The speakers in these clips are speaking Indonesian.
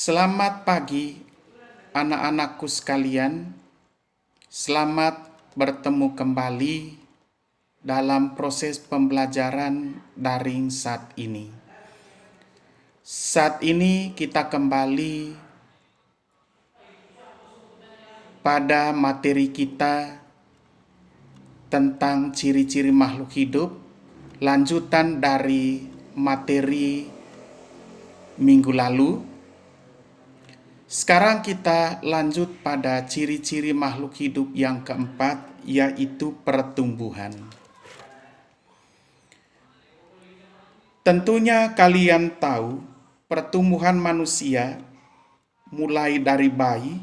Selamat pagi anak-anakku sekalian. Selamat bertemu kembali dalam proses pembelajaran daring saat ini. Saat ini kita kembali pada materi kita tentang ciri-ciri makhluk hidup, lanjutan dari materi minggu lalu. Sekarang kita lanjut pada ciri-ciri makhluk hidup yang keempat, yaitu pertumbuhan. Tentunya kalian tahu pertumbuhan manusia mulai dari bayi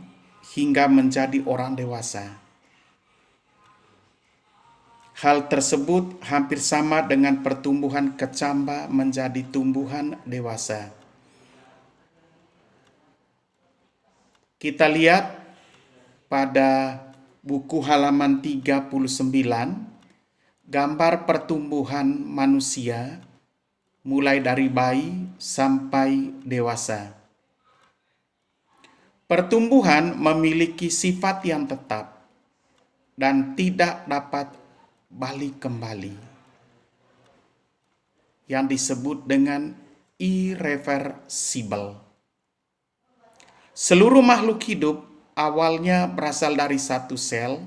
hingga menjadi orang dewasa. Hal tersebut hampir sama dengan pertumbuhan kecamba menjadi tumbuhan dewasa. Kita lihat pada buku halaman 39, gambar pertumbuhan manusia mulai dari bayi sampai dewasa. Pertumbuhan memiliki sifat yang tetap dan tidak dapat balik kembali, yang disebut dengan irreversible. Seluruh makhluk hidup awalnya berasal dari satu sel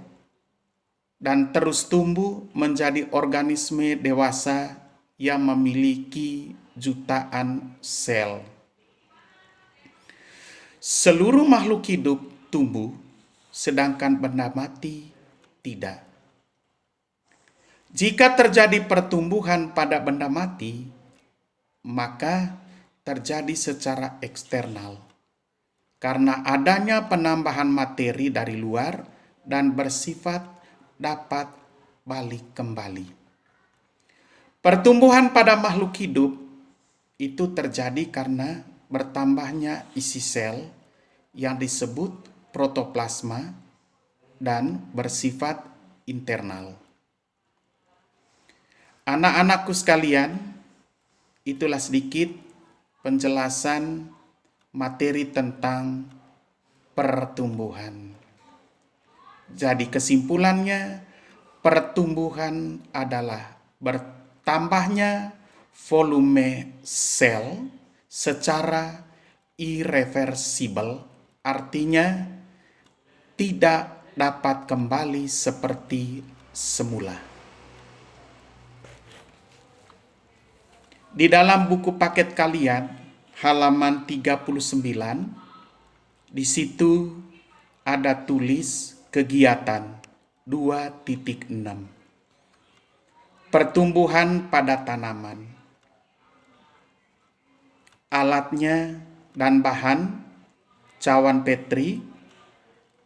dan terus tumbuh menjadi organisme dewasa yang memiliki jutaan sel. Seluruh makhluk hidup tumbuh, sedangkan benda mati tidak. Jika terjadi pertumbuhan pada benda mati, maka terjadi secara eksternal, karena adanya penambahan materi dari luar dan bersifat dapat balik kembali. Pertumbuhan pada makhluk hidup itu terjadi karena bertambahnya isi sel yang disebut protoplasma dan bersifat internal. Anak-anakku sekalian, itulah sedikit penjelasan materi tentang pertumbuhan. Jadi kesimpulannya, pertumbuhan adalah bertambahnya volume sel secara irreversibel, artinya tidak dapat kembali seperti semula. Di dalam buku paket kalian, halaman 39, di situ ada tulis kegiatan 2.6. Pertumbuhan pada tanaman. Alatnya dan bahan cawan petri,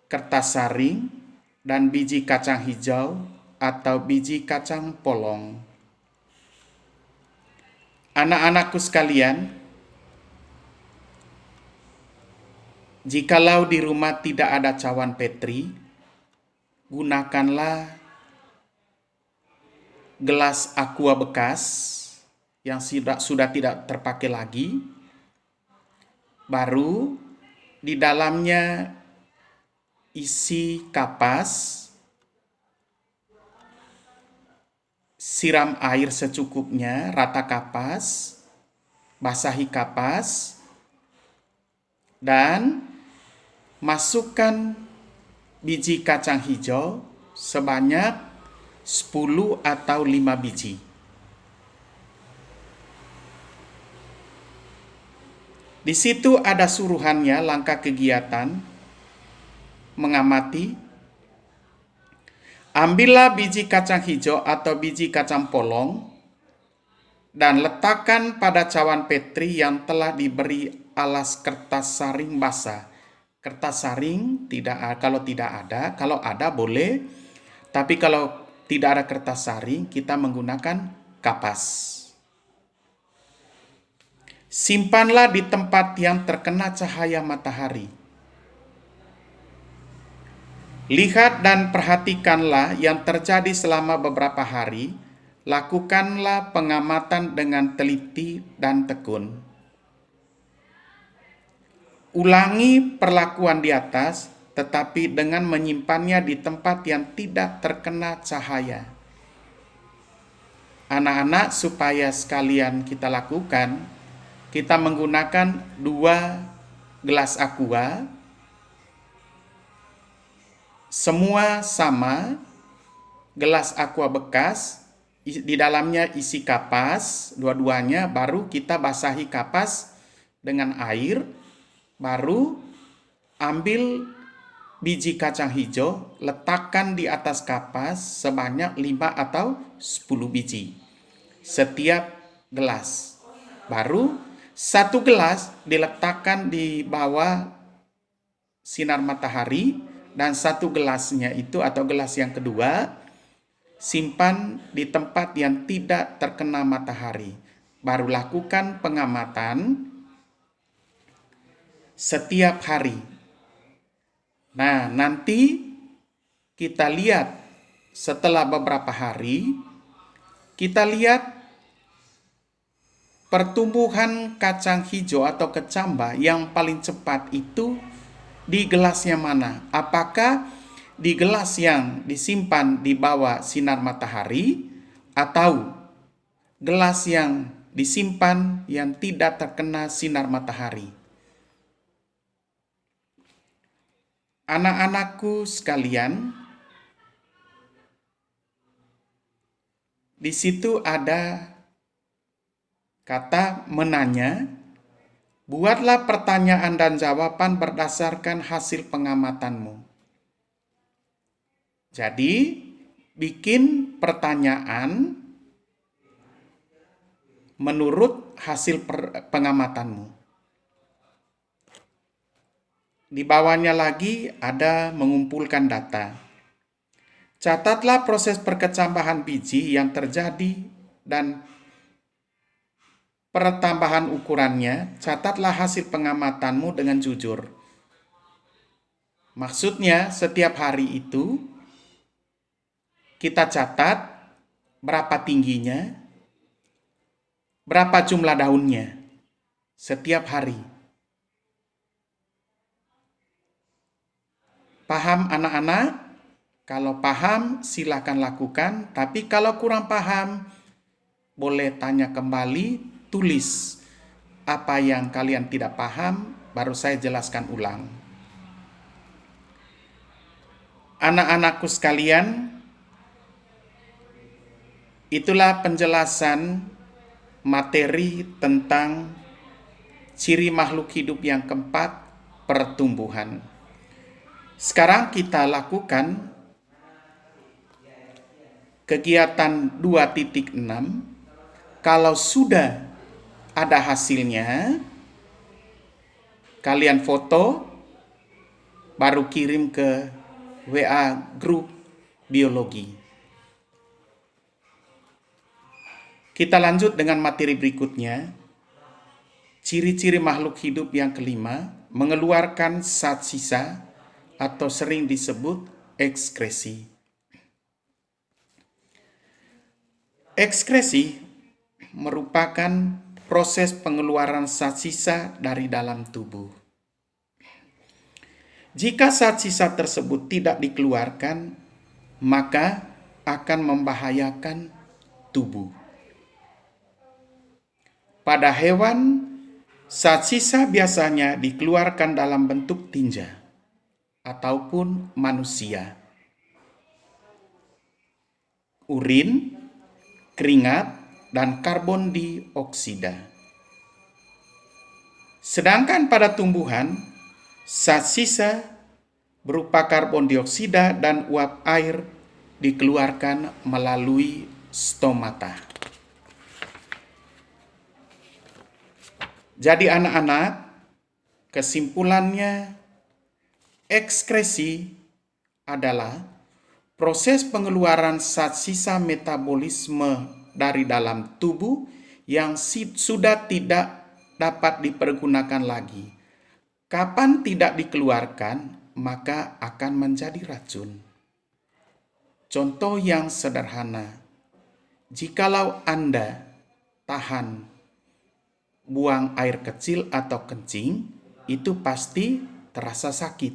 kertas saring, dan biji kacang hijau atau biji kacang polong. Anak-anakku sekalian, jikalau di rumah tidak ada cawan petri, gunakanlah gelas aqua bekas yang sudah tidak terpakai lagi. Baru di dalamnya isi kapas, siram air secukupnya, rata kapas, basahi kapas, dan masukkan biji kacang hijau sebanyak 10 atau 5 biji. Di situ ada suruhannya, langkah kegiatan, mengamati. Ambillah biji kacang hijau atau biji kacang polong dan letakkan pada cawan petri yang telah diberi alas kertas saring basah. Kertas saring kalau tidak ada, kalau ada boleh, tapi kalau tidak ada kertas saring, kita menggunakan kapas. Simpanlah di tempat yang terkena cahaya matahari. Lihat dan perhatikanlah yang terjadi selama beberapa hari. Lakukanlah pengamatan dengan teliti dan tekun. Ulangi perlakuan di atas, tetapi dengan menyimpannya di tempat yang tidak terkena cahaya. Anak-anak, supaya sekalian kita lakukan, kita menggunakan 2 gelas aqua, semua sama, gelas aqua bekas, di dalamnya isi kapas, dua-duanya, baru kita basahi kapas dengan air, baru ambil biji kacang hijau, letakkan di atas kapas sebanyak 5 atau 10 biji setiap gelas. Baru 1 gelas diletakkan di bawah sinar matahari, dan 1 gelasnya itu atau gelas yang kedua simpan di tempat yang tidak terkena matahari. Baru lakukan pengamatan setiap hari. Nah, nanti kita lihat setelah beberapa hari, kita lihat pertumbuhan kacang hijau atau kecamba yang paling cepat itu di gelasnya mana? Apakah di gelas yang disimpan di bawah sinar matahari atau gelas yang disimpan yang tidak terkena sinar matahari? Anak-anakku sekalian, di situ ada kata menanya. Buatlah pertanyaan dan jawaban berdasarkan hasil pengamatanmu. Jadi, bikin pertanyaan menurut hasil pengamatanmu. Di bawahnya lagi ada mengumpulkan data. Catatlah proses perkecambahan biji yang terjadi dan pertambahan ukurannya. Catatlah hasil pengamatanmu dengan jujur. Maksudnya setiap hari itu kita catat berapa tingginya, berapa jumlah daunnya setiap hari. Paham anak-anak? Kalau paham silakan lakukan, tapi kalau kurang paham boleh tanya kembali, tulis apa yang kalian tidak paham, baru saya jelaskan ulang. Anak-anakku sekalian, itulah penjelasan materi tentang ciri makhluk hidup yang keempat, pertumbuhan. Sekarang kita lakukan kegiatan 2.6. Kalau sudah ada hasilnya, kalian foto, baru kirim ke WA grup biologi. Kita lanjut dengan materi berikutnya. Ciri-ciri makhluk hidup yang kelima, mengeluarkan zat sisa atau sering disebut ekskresi. Ekskresi merupakan proses pengeluaran zat sisa dari dalam tubuh. Jika zat sisa tersebut tidak dikeluarkan, maka akan membahayakan tubuh. Pada hewan, zat sisa biasanya dikeluarkan dalam bentuk tinja ataupun manusia. Urin, keringat, dan karbon dioksida. Sedangkan pada tumbuhan, zat sisa berupa karbon dioksida dan uap air dikeluarkan melalui stomata. Jadi anak-anak, kesimpulannya, ekskresi adalah proses pengeluaran zat sisa metabolisme dari dalam tubuh yang sudah tidak dapat dipergunakan lagi. Kapan tidak dikeluarkan, maka akan menjadi racun. Contoh yang sederhana, jikalau Anda tahan buang air kecil atau kencing, itu pasti terasa sakit.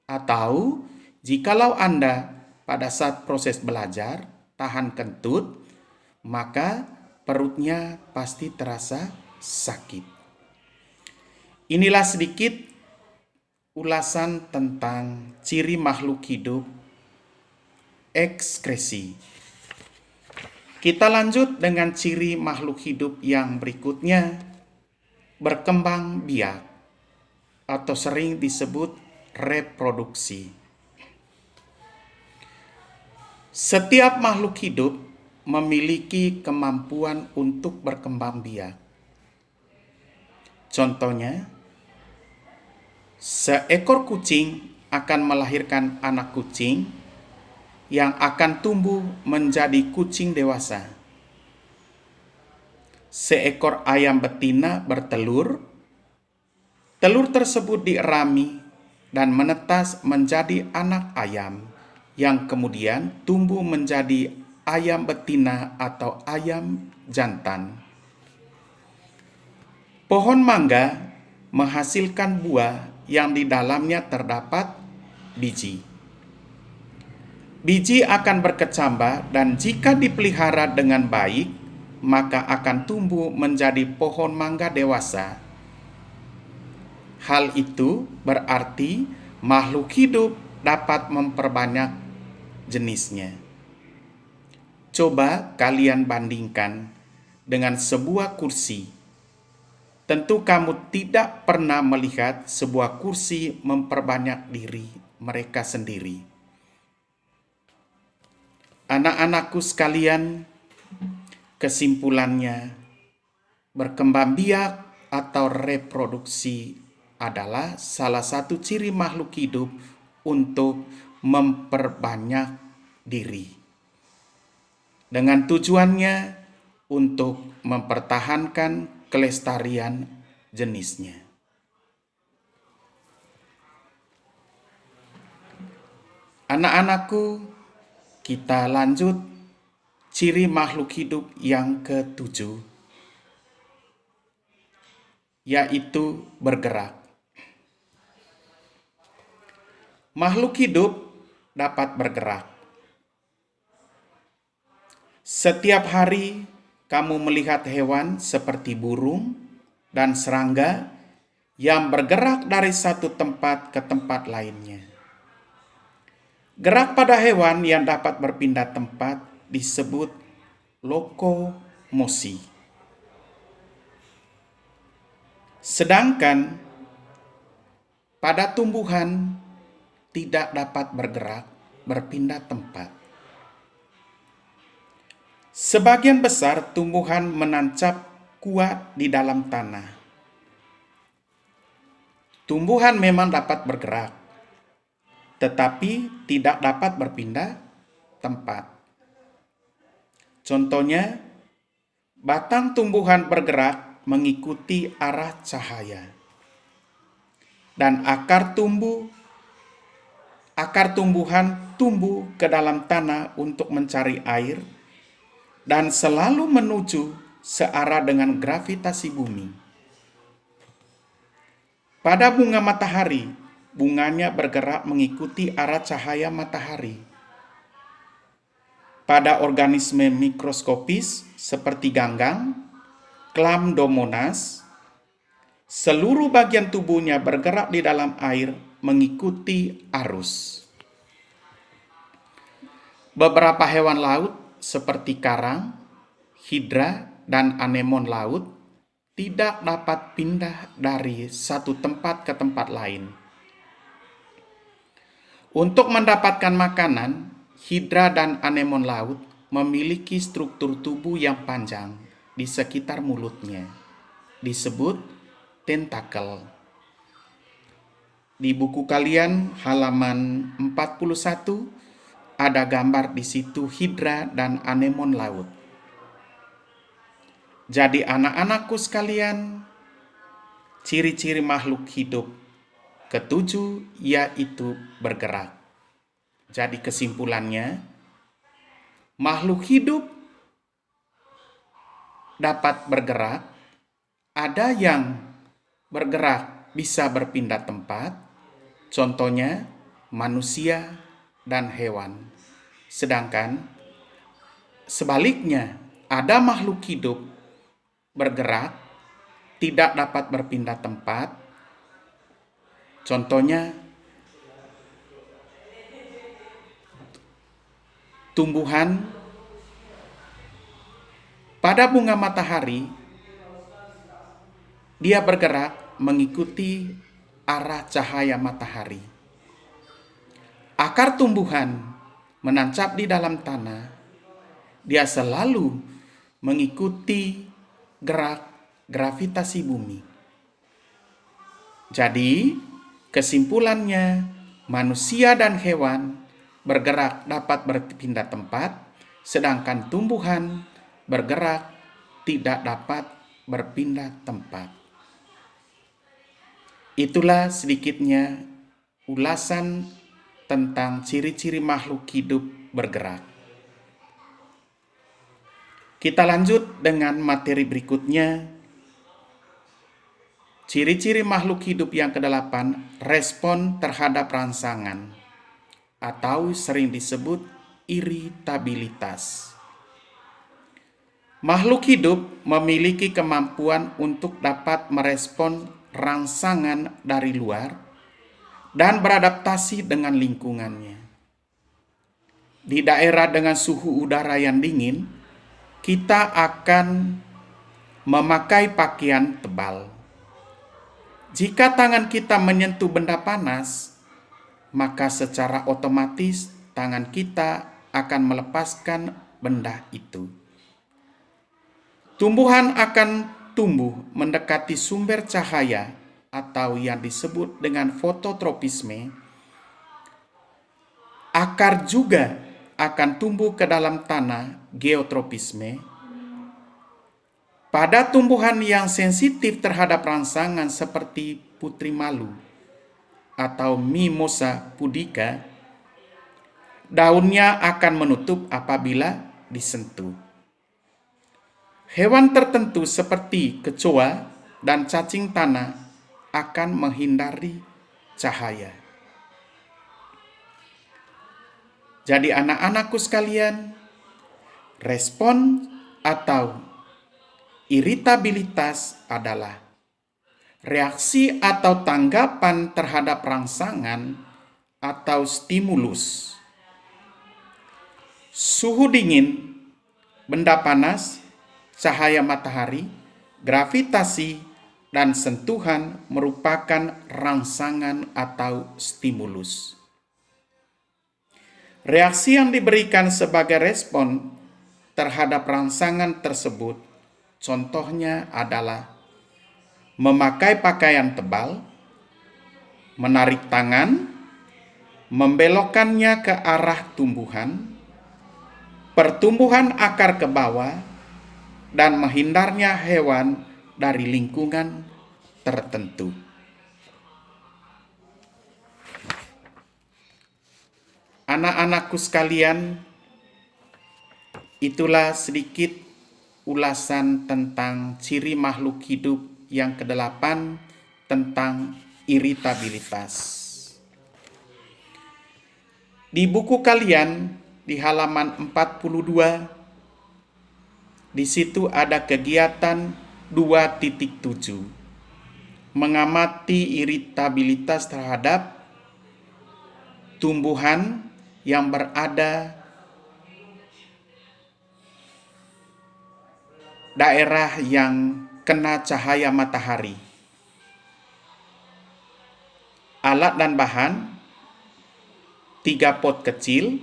Atau jikalau Anda pada saat proses belajar tahan kentut, maka perutnya pasti terasa sakit. Inilah sedikit ulasan tentang ciri makhluk hidup ekskresi. Kita lanjut dengan ciri makhluk hidup yang berikutnya, berkembang biak atau sering disebut reproduksi. Setiap makhluk hidup memiliki kemampuan untuk berkembang biak. Contohnya, seekor kucing akan melahirkan anak kucing yang akan tumbuh menjadi kucing dewasa. Seekor ayam betina bertelur, telur tersebut dierami dan menetas menjadi anak ayam yang kemudian tumbuh menjadi ayam betina atau ayam jantan. Pohon mangga menghasilkan buah yang di dalamnya terdapat biji. Biji akan berkecambah dan jika dipelihara dengan baik, maka akan tumbuh menjadi pohon mangga dewasa. Hal itu berarti makhluk hidup dapat memperbanyak jenisnya. Coba kalian bandingkan dengan sebuah kursi. Tentu kamu tidak pernah melihat sebuah kursi memperbanyak diri mereka sendiri. Anak-anakku sekalian, kesimpulannya, berkembang biak atau reproduksi adalah salah satu ciri makhluk hidup untuk memperbanyak diri. Dengan tujuannya untuk mempertahankan kelestarian jenisnya. Anak-anakku, kita lanjut ciri makhluk hidup yang ketujuh, yaitu bergerak. Makhluk hidup dapat bergerak. Setiap hari kamu melihat hewan seperti burung dan serangga yang bergerak dari satu tempat ke tempat lainnya. Gerak pada hewan yang dapat berpindah tempat disebut lokomosi. Sedangkan pada tumbuhan tidak dapat bergerak, berpindah tempat. Sebagian besar tumbuhan menancap kuat di dalam tanah. Tumbuhan memang dapat bergerak, tetapi tidak dapat berpindah tempat. Contohnya, batang tumbuhan bergerak mengikuti arah cahaya. Dan akar tumbuhan tumbuh ke dalam tanah untuk mencari air dan selalu menuju searah dengan gravitasi bumi. Pada bunga matahari, bunganya bergerak mengikuti arah cahaya matahari. Pada organisme mikroskopis seperti ganggang, Chlamydomonas, seluruh bagian tubuhnya bergerak di dalam air mengikuti arus. Beberapa hewan laut seperti karang, hidra, dan anemon laut tidak dapat pindah dari satu tempat ke tempat lain. Untuk mendapatkan makanan, hidra dan anemon laut memiliki struktur tubuh yang panjang di sekitar mulutnya, disebut tentakel. Di buku kalian halaman 41 ada gambar di situ hidra dan anemon laut. Jadi anak-anakku sekalian, ciri-ciri makhluk hidup ketujuh yaitu bergerak. Jadi kesimpulannya, makhluk hidup dapat bergerak, ada yang bergerak bisa berpindah tempat, contohnya manusia dan hewan. Sedangkan sebaliknya, ada makhluk hidup bergerak, tidak dapat berpindah tempat, contohnya tumbuhan. Pada bunga matahari, dia bergerak mengikuti arah cahaya matahari. Akar tumbuhan menancap di dalam tanah, dia selalu mengikuti gerak gravitasi bumi. Jadi, kesimpulannya, manusia dan hewan bergerak dapat berpindah tempat, sedangkan tumbuhan bergerak tidak dapat berpindah tempat. Itulah sedikitnya ulasan tentang ciri-ciri makhluk hidup bergerak. Kita lanjut dengan materi berikutnya. Ciri-ciri makhluk hidup yang ke-8, respon terhadap rangsangan atau sering disebut iritabilitas. Makhluk hidup memiliki kemampuan untuk dapat merespon rangsangan dari luar dan beradaptasi dengan lingkungannya. Di daerah dengan suhu udara yang dingin, kita akan memakai pakaian tebal. Jika tangan kita menyentuh benda panas, maka secara otomatis tangan kita akan melepaskan benda itu. Tumbuhan akan tumbuh mendekati sumber cahaya atau yang disebut dengan fototropisme. Akar juga akan tumbuh ke dalam tanah, geotropisme. Pada tumbuhan yang sensitif terhadap rangsangan seperti putri malu atau Mimosa pudica, daunnya akan menutup apabila disentuh. Hewan tertentu seperti kecoa dan cacing tanah akan menghindari cahaya. Jadi anak-anakku sekalian, respon atau iritabilitas adalah reaksi atau tanggapan terhadap rangsangan atau stimulus. Suhu dingin, benda panas, cahaya matahari, gravitasi, dan sentuhan merupakan rangsangan atau stimulus. Reaksi yang diberikan sebagai respon terhadap rangsangan tersebut, contohnya adalah memakai pakaian tebal, menarik tangan, membelokkannya ke arah tumbuhan, pertumbuhan akar ke bawah, dan menghindarnya hewan dari lingkungan tertentu. Anak-anakku sekalian, itulah sedikit ulasan tentang ciri makhluk hidup yang ke-8 tentang iritabilitas. Di buku kalian di halaman 42, di situ ada kegiatan 2.7, mengamati iritabilitas terhadap tumbuhan yang berada daerah yang kena cahaya matahari. Alat dan bahan: 3 pot kecil,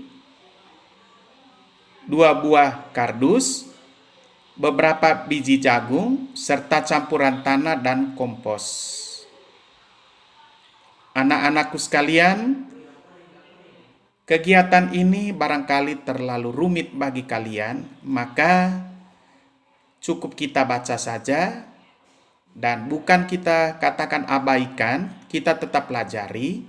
2 buah kardus, beberapa biji jagung, serta campuran tanah dan kompos. Anak-anakku sekalian, kegiatan ini barangkali terlalu rumit bagi kalian, maka cukup kita baca saja, dan bukan kita katakan abaikan, kita tetap pelajari,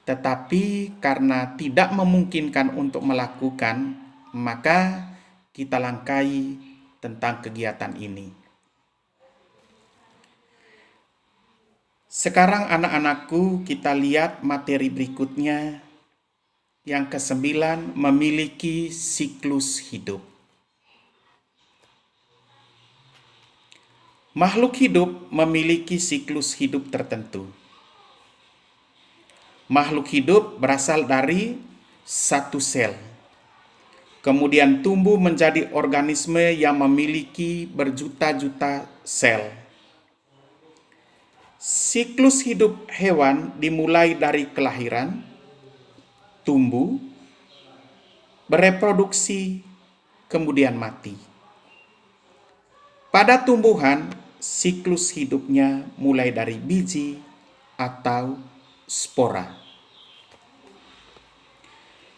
tetapi karena tidak memungkinkan untuk melakukan, maka kita langkai tentang kegiatan ini. Sekarang anak-anakku, kita lihat materi berikutnya. Yang ke-9, memiliki siklus hidup. Makhluk hidup memiliki siklus hidup tertentu. Makhluk hidup berasal dari satu sel. Kemudian tumbuh menjadi organisme yang memiliki berjuta-juta sel. Siklus hidup hewan dimulai dari kelahiran, tumbuh, bereproduksi, kemudian mati. Pada tumbuhan, siklus hidupnya mulai dari biji atau spora.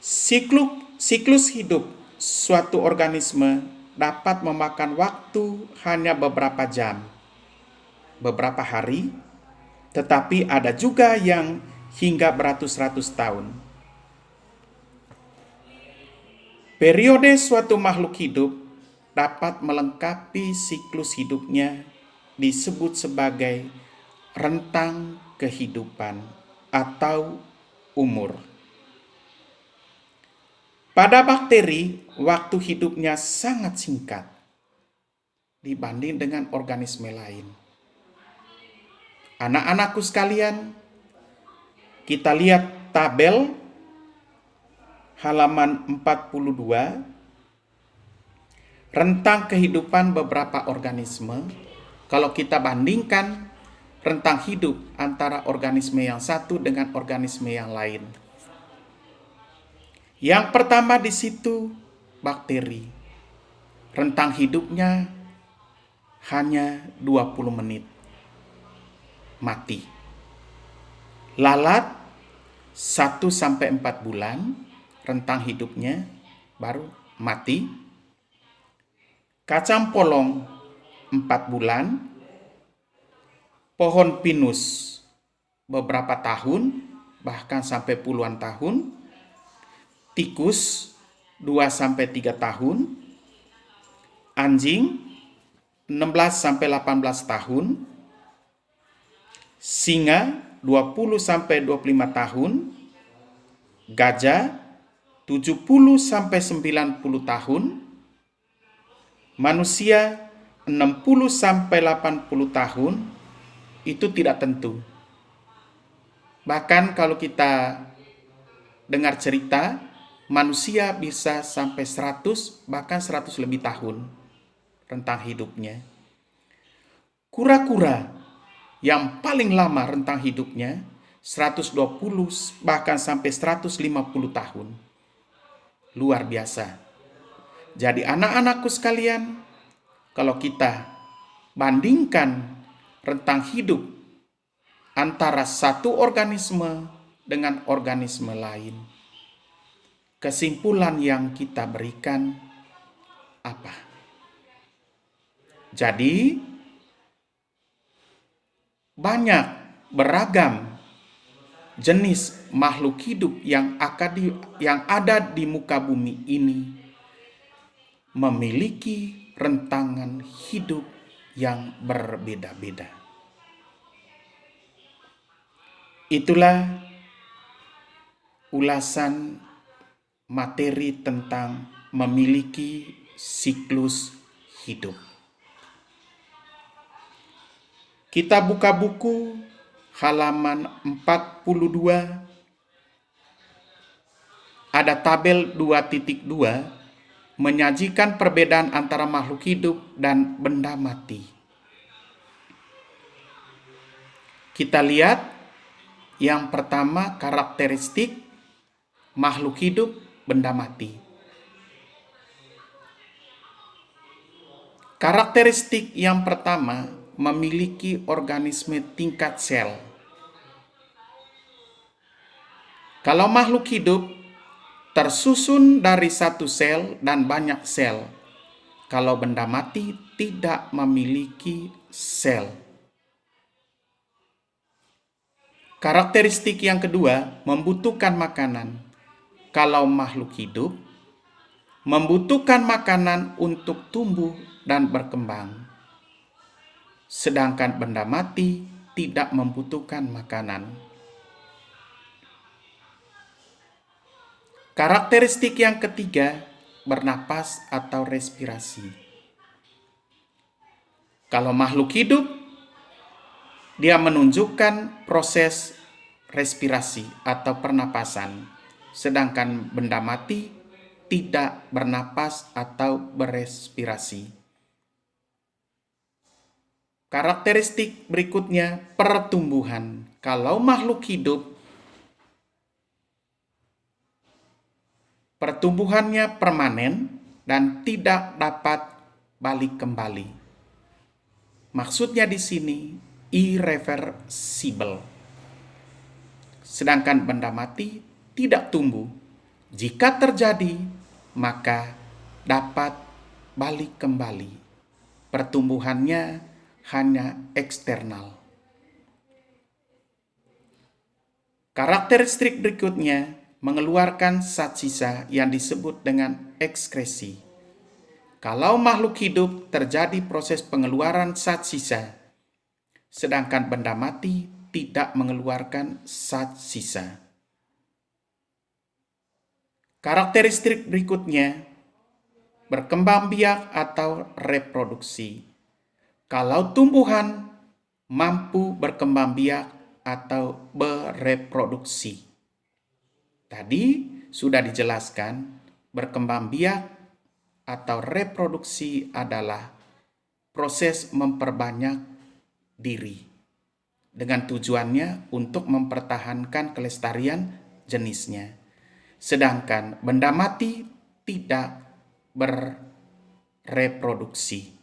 Siklus hidup suatu organisme dapat memakan waktu hanya beberapa jam, beberapa hari, tetapi ada juga yang hingga beratus-ratus tahun. Periode suatu makhluk hidup dapat melengkapi siklus hidupnya disebut sebagai rentang kehidupan atau umur. Pada bakteri, waktu hidupnya sangat singkat dibanding dengan organisme lain. Anak-anakku sekalian, kita lihat tabel halaman 42, rentang kehidupan beberapa organisme. Kalau kita bandingkan rentang hidup antara organisme yang satu dengan organisme yang lain. Yang pertama di situ bakteri. Rentang hidupnya hanya 20 menit. Mati. Lalat 1-4 bulan rentang hidupnya baru mati. Kacang polong 4 bulan. Pohon pinus beberapa tahun, bahkan sampai puluhan tahun. Tikus 2-3 tahun. Anjing 16-18 tahun. Singa 20-25 tahun. Gajah 70-90 tahun. Manusia 60-80 tahun. Itu tidak tentu. Bahkan kalau kita dengar cerita, manusia bisa sampai 100, bahkan 100 lebih tahun rentang hidupnya. Kura-kura yang paling lama rentang hidupnya 120 bahkan sampai 150 tahun. Luar biasa. Jadi anak-anakku sekalian, kalau kita bandingkan rentang hidup antara satu organisme dengan organisme lain, kesimpulan yang kita berikan apa? Jadi banyak beragam jenis makhluk hidup yang ada di muka bumi ini memiliki rentangan hidup yang berbeda-beda. Itulah ulasan materi tentang memiliki siklus hidup. Kita buka buku halaman 42. Ada tabel 2.2 menyajikan perbedaan antara makhluk hidup dan benda mati. Kita lihat yang pertama, karakteristik makhluk hidup, benda mati. Karakteristik yang pertama, memiliki organisme tingkat sel. Kalau makhluk hidup tersusun dari satu sel dan banyak sel. Kalau benda mati tidak memiliki sel. Karakteristik yang kedua, membutuhkan makanan. Kalau makhluk hidup membutuhkan makanan untuk tumbuh dan berkembang. Sedangkan benda mati tidak membutuhkan makanan. Karakteristik yang ketiga, bernapas atau respirasi. Kalau makhluk hidup, dia menunjukkan proses respirasi atau pernapasan, sedangkan benda mati tidak bernapas atau berespirasi. Karakteristik berikutnya, pertumbuhan. Kalau makhluk hidup, pertumbuhannya permanen dan tidak dapat balik kembali. Maksudnya di sini irreversible. Sedangkan benda mati tidak tumbuh. Jika terjadi, maka dapat balik kembali. Pertumbuhannya hanya eksternal. Karakteristik berikutnya mengeluarkan zat sisa yang disebut dengan ekskresi. Kalau makhluk hidup terjadi proses pengeluaran zat sisa, sedangkan benda mati tidak mengeluarkan zat sisa. Karakteristik berikutnya berkembang biak atau reproduksi. Kalau tumbuhan mampu berkembang biak atau bereproduksi. Tadi sudah dijelaskan, berkembang biak atau reproduksi adalah proses memperbanyak diri dengan tujuannya untuk mempertahankan kelestarian jenisnya. Sedangkan benda mati tidak berreproduksi.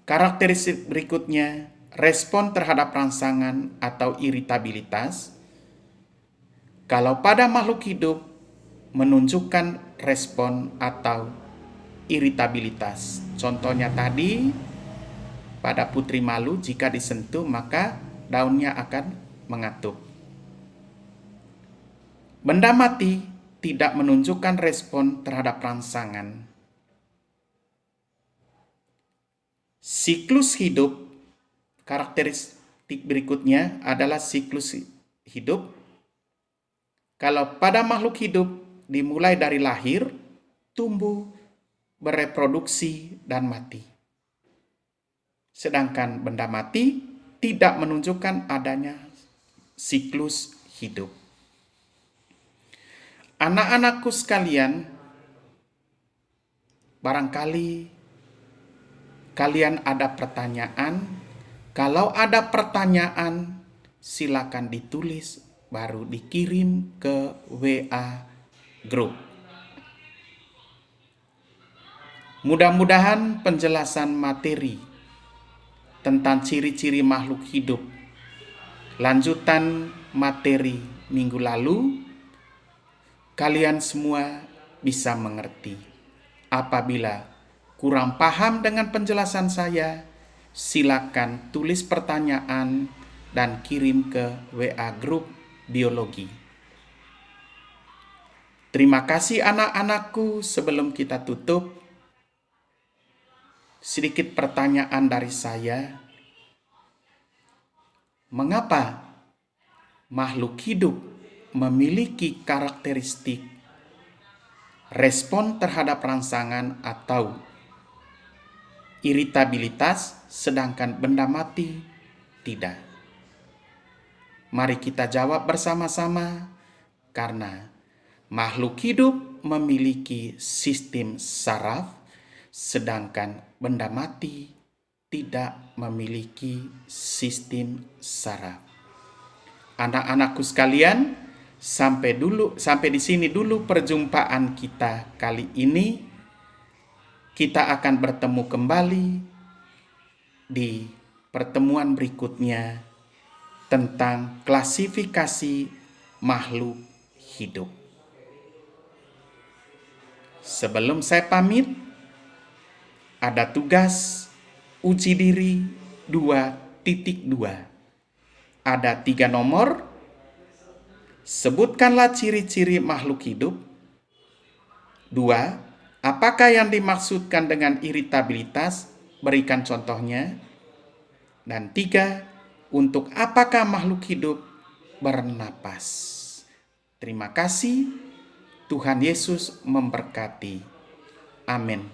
Karakteristik berikutnya, respon terhadap rangsangan atau iritabilitas. Kalau pada makhluk hidup menunjukkan respon atau iritabilitas. Contohnya tadi, pada putri malu jika disentuh maka daunnya akan mengatup. Benda mati tidak menunjukkan respon terhadap rangsangan. Siklus hidup, karakteristik berikutnya adalah siklus hidup. Kalau pada makhluk hidup dimulai dari lahir, tumbuh, bereproduksi, dan mati. Sedangkan benda mati tidak menunjukkan adanya siklus hidup. Anak-anakku sekalian, barangkali kalian ada pertanyaan. Kalau ada pertanyaan, silakan ditulis, baru dikirim ke WA Group. Mudah-mudahan penjelasan materi tentang ciri-ciri makhluk hidup, lanjutan materi minggu lalu, kalian semua bisa mengerti. Apabila kurang paham dengan penjelasan saya, silakan tulis pertanyaan dan kirim ke WA Group Biologi. Terima kasih anak-anakku. Sebelum kita tutup, sedikit pertanyaan dari saya. Mengapa makhluk hidup memiliki karakteristik respon terhadap rangsangan atau iritabilitas, sedangkan benda mati tidak? Mari kita jawab bersama-sama, karena makhluk hidup memiliki sistem saraf, sedangkan benda mati tidak memiliki sistem saraf. Anak-anakku sekalian, sampai di sini dulu perjumpaan kita kali ini. Kita akan bertemu kembali di pertemuan berikutnya tentang klasifikasi makhluk hidup. Sebelum saya pamit, ada tugas uji diri 2.2. Ada 3 nomor. Sebutkanlah ciri-ciri makhluk hidup. 2. Apakah yang dimaksudkan dengan iritabilitas? Berikan contohnya. Dan 3, untuk apakah makhluk hidup bernapas. Terima kasih, Tuhan Yesus memberkati. Amin.